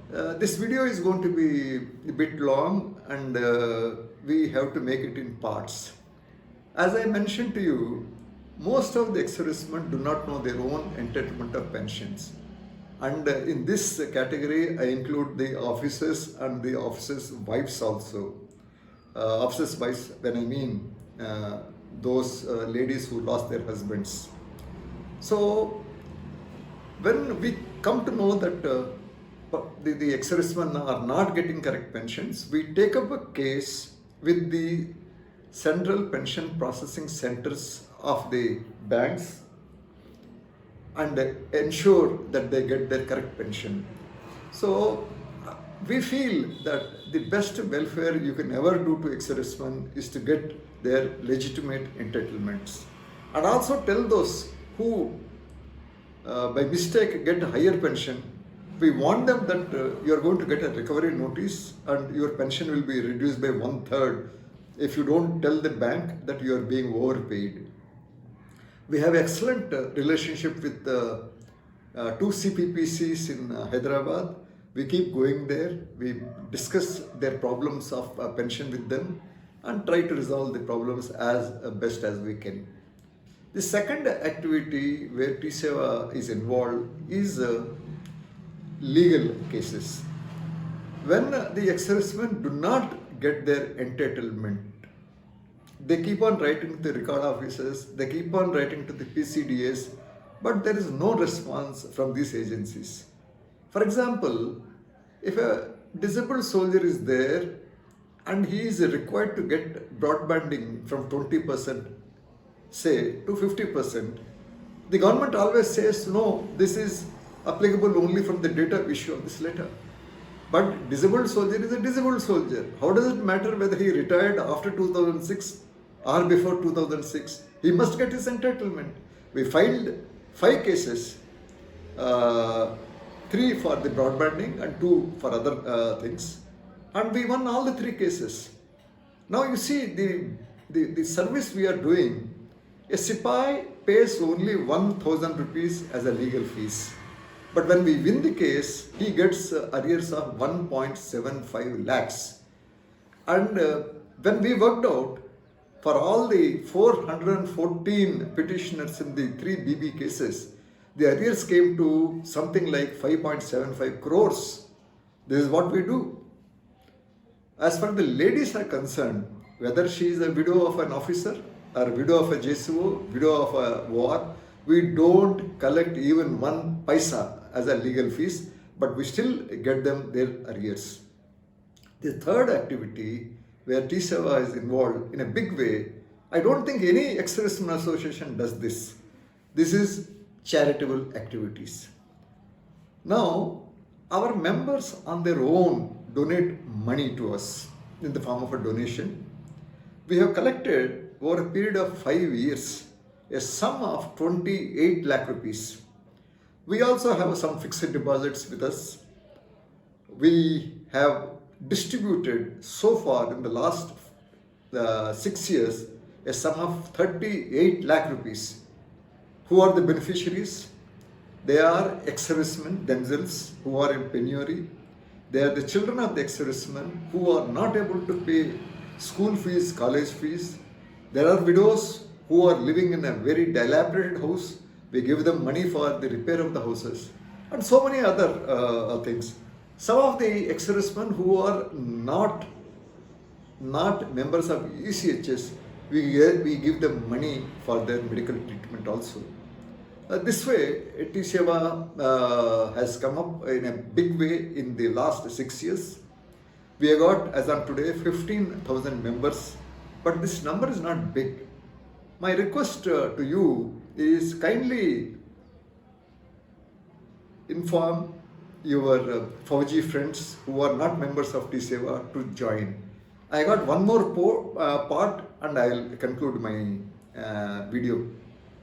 This video is going to be a bit long and we have to make it in parts. As I mentioned to you, most of the ex-servicemen do not know their own entitlement of pensions. And in this category, I include the officers and the officers' wives also. Officers' wives, when I mean those ladies who lost their husbands. So, when we come to know that the ex-servicemen are not getting correct pensions, we take up a case with the central pension processing centers of the banks and ensure that they get their correct pension. So we feel that the best welfare you can ever do to ex-servicemen is to get their legitimate entitlements, and also tell those who by mistake get a higher pension. We want them that you are going to get a recovery notice and your pension will be reduced by 1/3 if you don't tell the bank that you are being overpaid. We have excellent relationship with two CPPCs in Hyderabad. We keep going there. We discuss their problems of pension with them and try to resolve the problems as best as we can. The second activity where T-Seva is involved is legal cases. When the ex-servicemen do not get their entitlement, they keep on writing to the record officers, they keep on writing to the PCDS, but there is no response from these agencies. For example, if a disabled soldier is there and he is required to get broadbanding from 20%, say, to 50%, the government always says, no, this is applicable only from the date of issue of this letter. But disabled soldier is a disabled soldier. How does it matter whether he retired after 2006 or before 2006? He must get his entitlement. We filed 5 cases, 3 for the broadbanding and 2 for other things, and we won all the 3 cases. Now you see the service we are doing. A Sipai pays only 1,000 rupees as a legal fees. But when we win the case, he gets arrears of 1.75 lakhs. And when we worked out for all the 414 petitioners in the 3 BB cases, the arrears came to something like 5.75 crores. This is what we do. As far as the ladies are concerned, whether she is a widow of an officer or widow of a JSO, widow of a war, we don't collect even 1 paisa as a legal fees, but we still get them their arrears. The third activity where T-Seva is involved in a big way, I don't think any ex-servicemen association does this. This is charitable activities. Now, our members on their own donate money to us in the form of a donation. We have collected over a period of 5 years a sum of 28 lakh rupees. We also have some fixed deposits with us. We have distributed so far in the last 6 years a sum of 38 lakh rupees. Who are the beneficiaries? They are ex-servicemen themselves who are in penury. They are the children of the ex-servicemen who are not able to pay school fees, college fees. There are widows who are living in a very dilapidated house. We give them money for the repair of the houses and so many other things. Some of the ex-servicemen who are not members of ECHS, we give them money for their medical treatment also. This way, T-Seva has come up in a big way in the last 6 years. We have got, as on today, 15,000 members, but this number is not big. My request to you is kindly inform your Fauji friends who are not members of T-Seva to join. I got one more part and I will conclude my video.